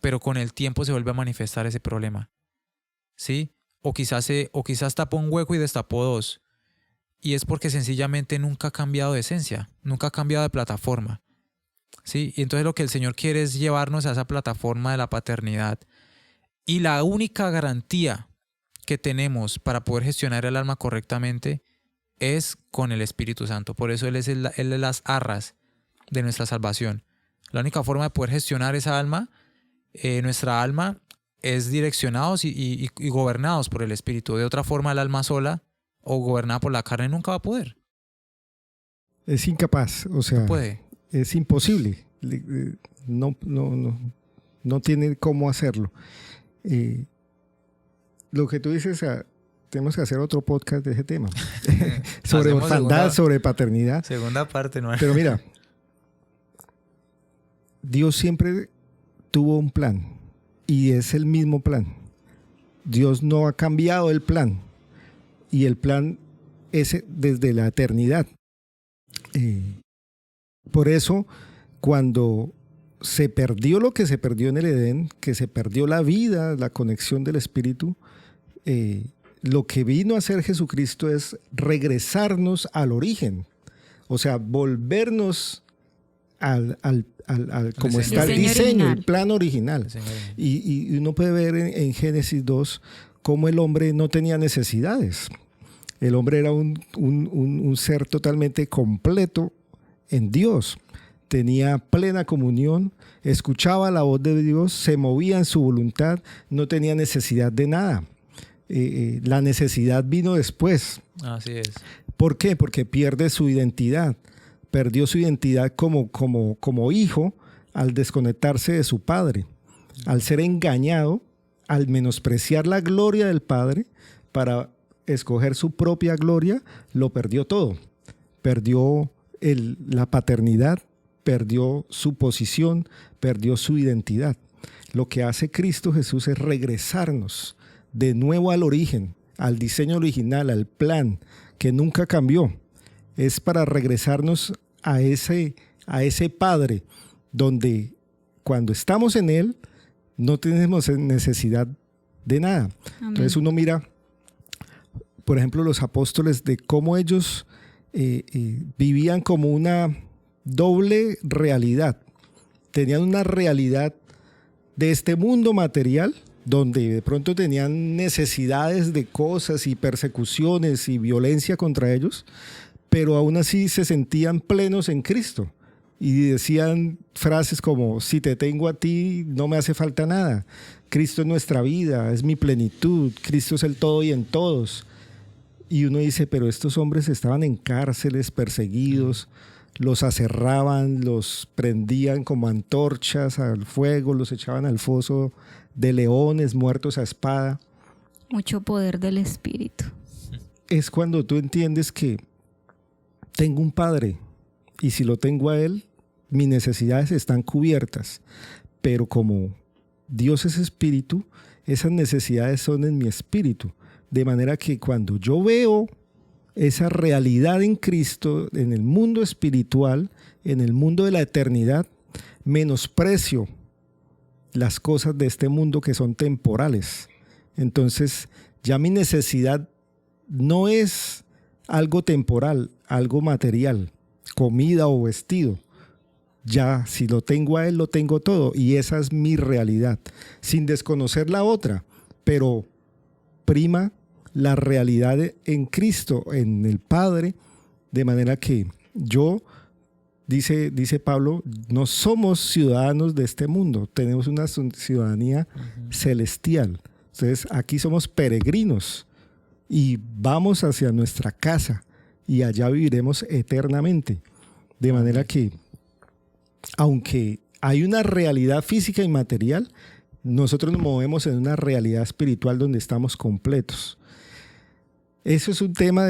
pero con el tiempo se vuelve a manifestar ese problema, ¿sí? O quizás tapó un hueco y destapó dos, y es porque sencillamente nunca ha cambiado de esencia, nunca ha cambiado de plataforma, ¿sí? Y entonces lo que el Señor quiere es llevarnos a esa plataforma de la paternidad, y la única garantía que tenemos para poder gestionar el alma correctamente es con el Espíritu Santo. Por eso Él es las arras de nuestra salvación. La única forma de poder gestionar esa alma, nuestra alma, es direccionados y gobernados por el Espíritu. De otra forma, el alma sola o gobernada por la carne nunca va a poder. Es incapaz, o sea, No puede. es imposible. No tiene cómo hacerlo. Lo que tú dices, tenemos que hacer otro podcast de ese tema. Sobre orfandad, sobre paternidad. Segunda parte, ¿no? Pero mira, Dios siempre tuvo un plan y es el mismo plan. Dios no ha cambiado el plan y el plan es desde la eternidad. Por eso, cuando se perdió lo que se perdió en el Edén, que se perdió la vida, la conexión del Espíritu, lo que vino a hacer Jesucristo es regresarnos al origen, o sea, volvernos al como está el diseño, el plan original. Y uno puede ver en Génesis 2 cómo el hombre no tenía necesidades. El hombre era un ser totalmente completo en Dios. Tenía plena comunión, escuchaba la voz de Dios, se movía en su voluntad, no tenía necesidad de nada. La necesidad vino después. Así es. ¿Por qué? Porque pierde su identidad. Perdió su identidad como hijo al desconectarse de su padre, al ser engañado, al menospreciar la gloria del padre para escoger su propia gloria, lo perdió todo. Perdió la paternidad, perdió su posición, perdió su identidad. Lo que hace Cristo Jesús es regresarnos de nuevo al origen, al diseño original, al plan que nunca cambió. Es para regresarnos a ese Padre donde cuando estamos en Él no tenemos necesidad de nada. Amén. Entonces uno mira, por ejemplo, los apóstoles de cómo ellos vivían como una doble realidad. Tenían una realidad de este mundo material donde de pronto tenían necesidades de cosas y persecuciones y violencia contra ellos, pero aún así se sentían plenos en Cristo y decían frases como: si te tengo a ti no me hace falta nada, Cristo es nuestra vida, es mi plenitud, Cristo es el todo y en todos. Y uno dice, pero estos hombres estaban en cárceles, perseguidos, los aserraban, los prendían como antorchas al fuego, los echaban al foso de leones, muertos a espada. Mucho poder del Espíritu. Es cuando tú entiendes que tengo un Padre y si lo tengo a Él, mis necesidades están cubiertas. Pero como Dios es espíritu, esas necesidades son en mi espíritu. De manera que cuando yo veo esa realidad en Cristo, en el mundo espiritual, en el mundo de la eternidad, menosprecio las cosas de este mundo que son temporales. Entonces ya mi necesidad no es algo temporal, algo material, comida o vestido. Ya si lo tengo a Él, lo tengo todo, y esa es mi realidad, sin desconocer la otra, pero prima la realidad en Cristo, en el Padre, de manera que yo, dice Pablo, no somos ciudadanos de este mundo, tenemos una ciudadanía celestial. Entonces aquí somos peregrinos y vamos hacia nuestra casa y allá viviremos eternamente. De manera que, aunque hay una realidad física y material, nosotros nos movemos en una realidad espiritual donde estamos completos. Eso es un tema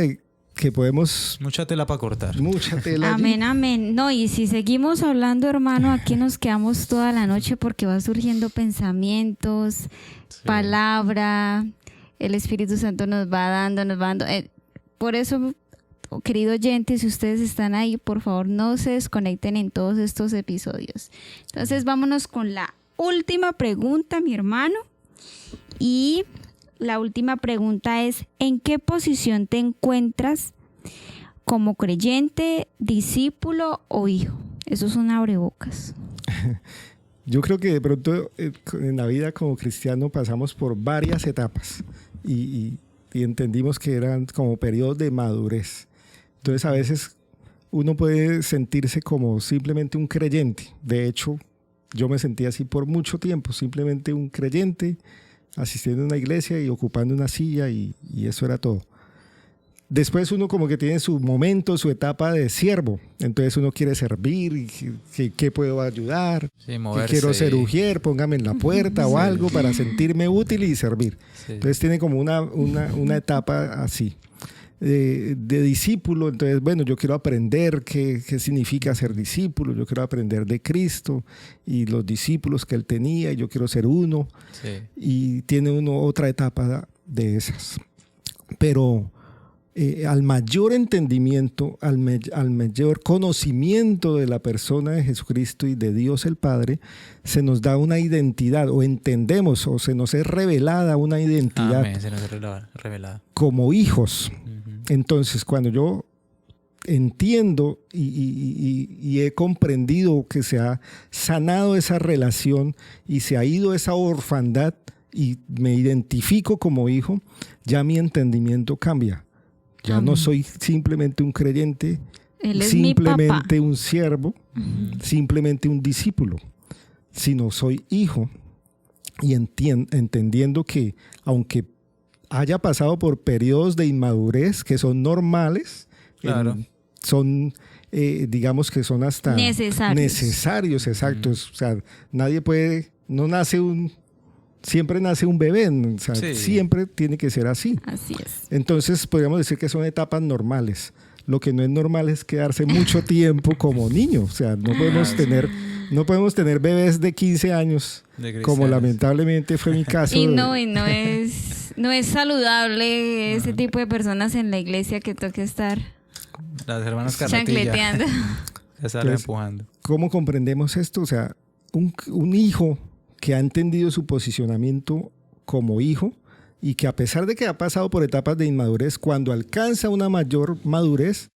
que podemos... Mucha tela para cortar. Mucha tela. Amén, amén. No, y si seguimos hablando, hermano, aquí nos quedamos toda la noche porque va surgiendo pensamientos, palabra, el Espíritu Santo nos va dando. por eso, querido oyente, si ustedes están ahí, por favor no se desconecten en todos estos episodios. Entonces vámonos con la última pregunta, mi hermano. Y la última pregunta es, ¿en qué posición te encuentras como creyente, discípulo o hijo? Eso es un abrebocas. Yo creo que de pronto en la vida como cristiano pasamos por varias etapas y entendimos que eran como periodos de madurez. Entonces a veces uno puede sentirse como simplemente un creyente. De hecho, yo me sentí así por mucho tiempo, simplemente un creyente asistiendo a una iglesia y ocupando una silla y eso era todo. Después uno como que tiene su momento, su etapa de siervo. Entonces uno quiere servir, ¿qué puedo ayudar? Sí, moverse. ¿Qué quiero ser ujier? Póngame en la puerta o algo para sentirme útil y servir. Sí. Entonces tiene como una etapa así. De discípulo, entonces bueno, yo quiero aprender qué significa ser discípulo, yo quiero aprender de Cristo y los discípulos que él tenía y yo quiero ser uno. Sí. Y tiene uno otra etapa de esas. Pero al mayor entendimiento, al mayor conocimiento de la persona de Jesucristo y de Dios el Padre, se nos da una identidad, o entendemos, o se nos es revelada una identidad. Amén, se nos es revelada. Como hijos. Ujú. Entonces, cuando yo entiendo y he comprendido que se ha sanado esa relación y se ha ido esa orfandad y me identifico como hijo, ya mi entendimiento cambia. Ya no soy simplemente un creyente, Él es mi papá. simplemente un siervo, simplemente un discípulo, sino soy hijo y entendiendo que aunque haya pasado por periodos de inmadurez que son normales, Claro. son, digamos que son hasta necesarios, exactos. O sea, nadie puede, siempre nace un bebé, o sea, Sí. siempre tiene que ser así. Así es. Entonces podríamos decir que son etapas normales. Lo que no es normal es quedarse mucho tiempo como niño. O sea, no podemos tener bebés de 15 años, De como cristianos. lamentablemente fue mi caso. Y no es saludable ese tipo de personas en la iglesia que toque estar Las hermanas Carratilla chancleteando. se salen Entonces, empujando. ¿Cómo comprendemos esto? O sea, un hijo que ha entendido su posicionamiento como hijo y que a pesar de que ha pasado por etapas de inmadurez, cuando alcanza una mayor madurez,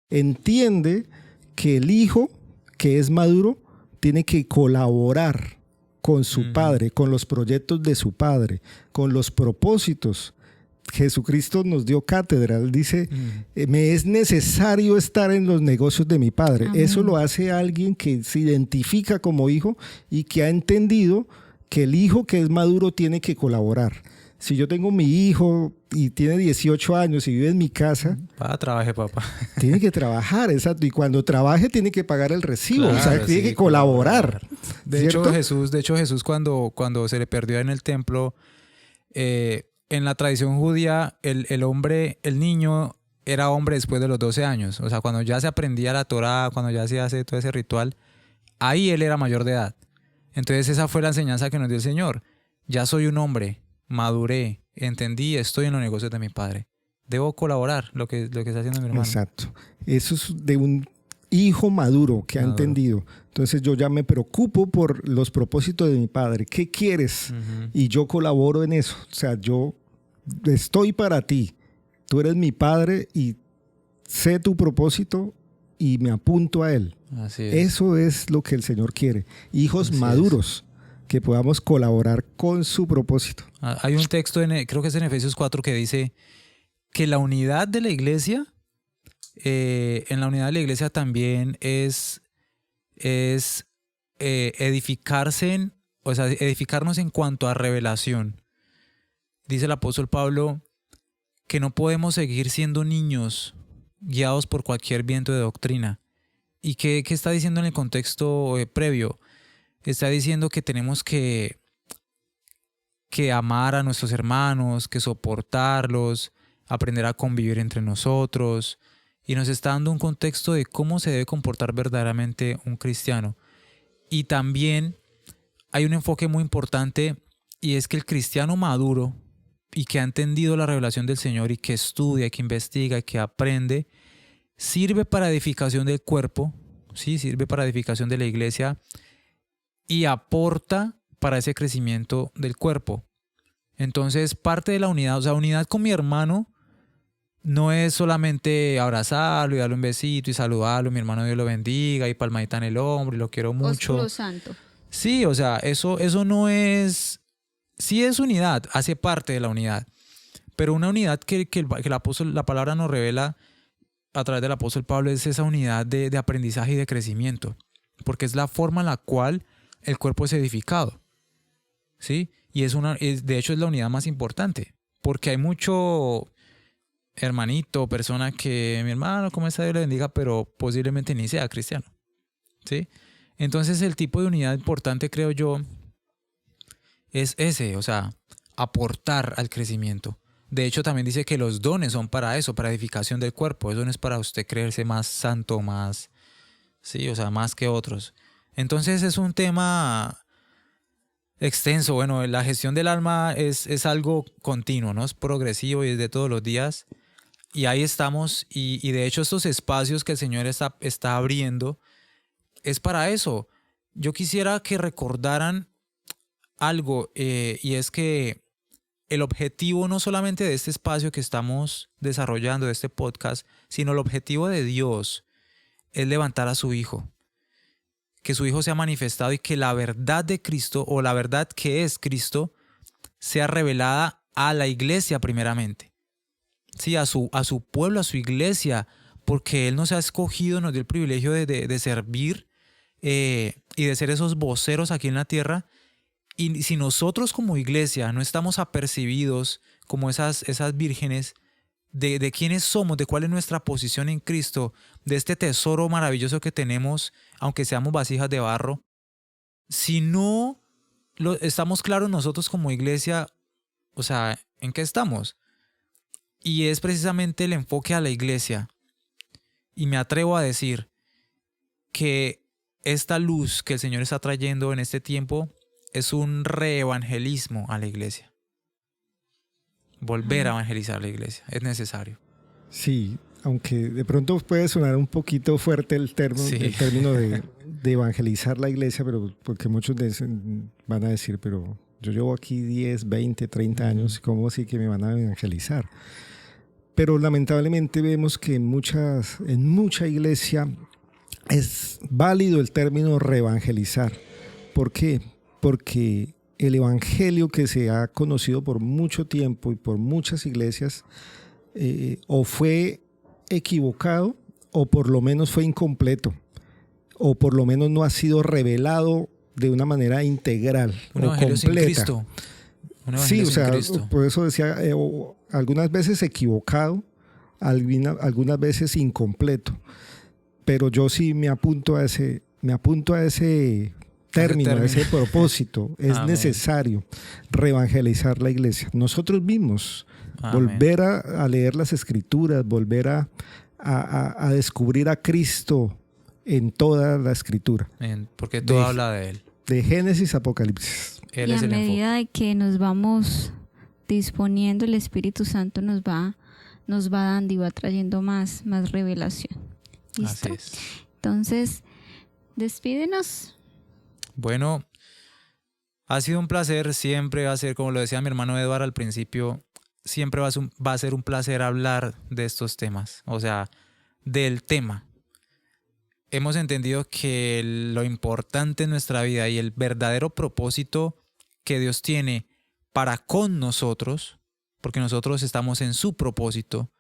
entiende que el hijo que es maduro tiene que colaborar con su padre, con los proyectos de su padre, con los propósitos. Jesucristo nos dio cátedra. Él dice, me es necesario estar en los negocios de mi padre. Amén. Eso lo hace alguien que se identifica como hijo y que ha entendido que el hijo que es maduro tiene que colaborar. Si yo tengo mi hijo y tiene 18 años y vive en mi casa, Trabaje, papá. tiene que trabajar, exacto. Y cuando trabaje tiene que pagar el recibo, o sea, Claro, tiene sí, que colaborar. De hecho, ¿cierto? Jesús cuando se le perdió en el templo, en la tradición judía, el niño era hombre después de los 12 años. O sea, cuando ya se aprendía la Torá, cuando ya se hace todo ese ritual, ahí él era mayor de edad. Entonces esa fue la enseñanza que nos dio el Señor. Ya soy un hombre, maduré, entendí, estoy en los negocios de mi padre. Debo colaborar lo que está haciendo mi hermano. Exacto. Eso es de un hijo maduro que ha entendido. Entonces yo ya me preocupo por los propósitos de mi padre. ¿Qué quieres? Y yo colaboro en eso. O sea, yo estoy para ti. Tú eres mi padre y sé tu propósito y me apunto a él. Así es. Eso es lo que el Señor quiere. Hijos Así maduros que podamos colaborar con su propósito. Hay un texto, creo que es en Efesios 4, que dice que la unidad de la iglesia, en la unidad de la iglesia también es edificarse, o sea, edificarnos en cuanto a revelación. Dice el apóstol Pablo que no podemos seguir siendo niños guiados por cualquier viento de doctrina. ¿Y qué está diciendo en el contexto previo? Está diciendo que tenemos que amar a nuestros hermanos, que soportarlos, aprender a convivir entre nosotros. Y nos está dando un contexto de cómo se debe comportar verdaderamente un cristiano. Y también hay un enfoque muy importante, y es que el cristiano maduro y que ha entendido la revelación del Señor y que estudia, y que investiga, y que aprende, sirve para edificación del cuerpo, ¿sí? Sirve para edificación de la iglesia y aporta para ese crecimiento del cuerpo. Entonces, parte de la unidad, o sea, unidad con mi hermano no es solamente abrazarlo y darle un besito y saludarlo, mi hermano Dios lo bendiga y palmadita en el hombro y lo quiero mucho. Ósculo santo. Sí, o sea, eso no es... Sí es unidad, hace parte de la unidad. Pero una unidad que el apóstol, la palabra nos revela a través del apóstol Pablo es esa unidad de aprendizaje y de crecimiento. Porque es la forma en la cual el cuerpo es edificado. ¿Sí? Y de hecho es la unidad más importante. Porque hay mucho hermanito, persona que, mi hermano, ¿cómo está? Dios le bendiga, pero posiblemente ni sea cristiano. ¿Sí? Entonces el tipo de unidad importante, creo yo, es ese, o sea, aportar al crecimiento. De hecho, también dice que los dones son para eso, para edificación del cuerpo. Eso no es para usted creerse más santo, más, sí, o sea, más que otros. Entonces es un tema extenso. Bueno, la gestión del alma es algo continuo, ¿no? Es progresivo y es de todos los días. Y ahí estamos. Y de hecho estos espacios que el Señor está abriendo es para eso. Yo quisiera que recordaran algo, y es que el objetivo no solamente de este espacio que estamos desarrollando, de este podcast, sino el objetivo de Dios es levantar a su Hijo. Que su Hijo sea manifestado y que la verdad de Cristo, o la verdad que es Cristo, sea revelada a la iglesia primeramente. Sí, a su pueblo, a su iglesia, porque Él nos ha escogido, nos dio el privilegio de servir y de ser esos voceros aquí en la tierra. Y si nosotros como iglesia no estamos apercibidos como esas vírgenes de quiénes somos, de cuál es nuestra posición en Cristo, de este tesoro maravilloso que tenemos, aunque seamos vasijas de barro, si no estamos claros nosotros como iglesia, o sea, ¿en qué estamos? Y es precisamente el enfoque a la iglesia. Y me atrevo a decir que esta luz que el Señor está trayendo en este tiempo es un reevangelismo a la iglesia. Volver a evangelizar la iglesia. Es necesario. Sí, aunque de pronto puede sonar un poquito fuerte el término de evangelizar la iglesia, pero porque muchos van a decir, pero yo llevo aquí 10, 20, 30 años, ¿cómo así que me van a evangelizar? Pero lamentablemente vemos que en mucha iglesia es válido el término reevangelizar. ¿Por qué? Porque el evangelio que se ha conocido por mucho tiempo y por muchas iglesias o fue equivocado o por lo menos fue incompleto o por lo menos no ha sido revelado de una manera integral un o evangelio completa. Sin Cristo. Sí, o sea, por eso decía, algunas veces equivocado, algunas veces incompleto, pero yo sí me apunto a ese término, a ese propósito. Es necesario reevangelizar la iglesia. Nosotros mismos, volver a leer las escrituras, volver a descubrir a Cristo en toda la escritura. Porque todo habla de Él. De Génesis a Apocalipsis. Él y es a el medida de que nos vamos disponiendo, el Espíritu Santo nos va dando y va trayendo más revelación. ¿Listo? Así es. Entonces, despídenos. Bueno, ha sido un placer, siempre va a ser, como lo decía mi hermano Eduardo al principio, siempre va a ser un placer hablar de estos temas, o sea, del tema. Hemos entendido que lo importante en nuestra vida y el verdadero propósito que Dios tiene para con nosotros, porque nosotros estamos en su propósito,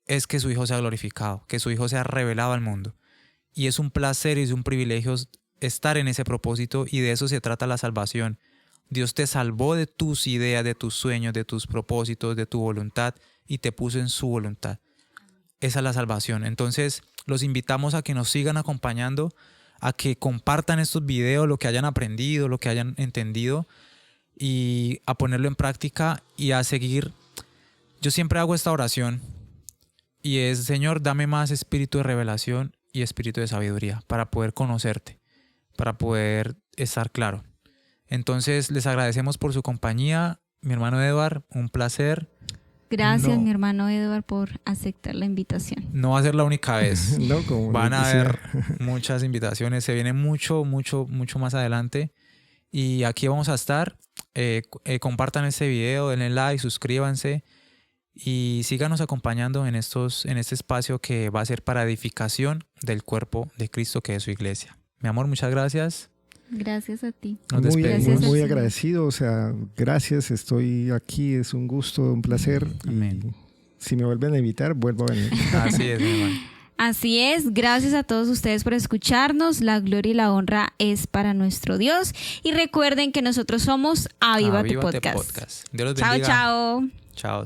es que su Hijo sea glorificado, que su Hijo sea revelado al mundo. Y es un placer y es un privilegio estar en ese propósito, y de eso se trata la salvación. Dios te salvó de tus ideas, de tus sueños, de tus propósitos, de tu voluntad, y te puso en su voluntad. Esa es la salvación. Entonces, los invitamos a que nos sigan acompañando, a que compartan estos videos, lo que hayan aprendido, lo que hayan entendido, y a ponerlo en práctica y a seguir. Yo siempre hago esta oración, y es: Señor, dame más espíritu de revelación y espíritu de sabiduría para poder conocerte, para poder estar claro. Entonces les agradecemos por su compañía mi hermano Edward, un placer. Gracias, No. mi hermano Edward, por aceptar la invitación. No va a ser la única vez. No, como Van yo a quisiera. haber muchas invitaciones. Se viene mucho más adelante. Y aquí vamos a estar. Compartan este video, denle like, suscríbanse. Y síganos acompañando en este espacio que va a ser para edificación del cuerpo de Cristo, que es su iglesia. Mi amor, muchas gracias. Gracias a ti. Nos Muy, despedimos. muy Gracias. agradecido, o sea, gracias, estoy aquí, es un gusto, un placer. Amén. Y si me vuelven a invitar, vuelvo a venir. Así es, mi hermano. Así es, gracias a todos ustedes por escucharnos. La gloria y la honra es para nuestro Dios. Y recuerden que nosotros somos Avívate Avívate Podcast. Dios los Chao, bendiga. chao. Chao.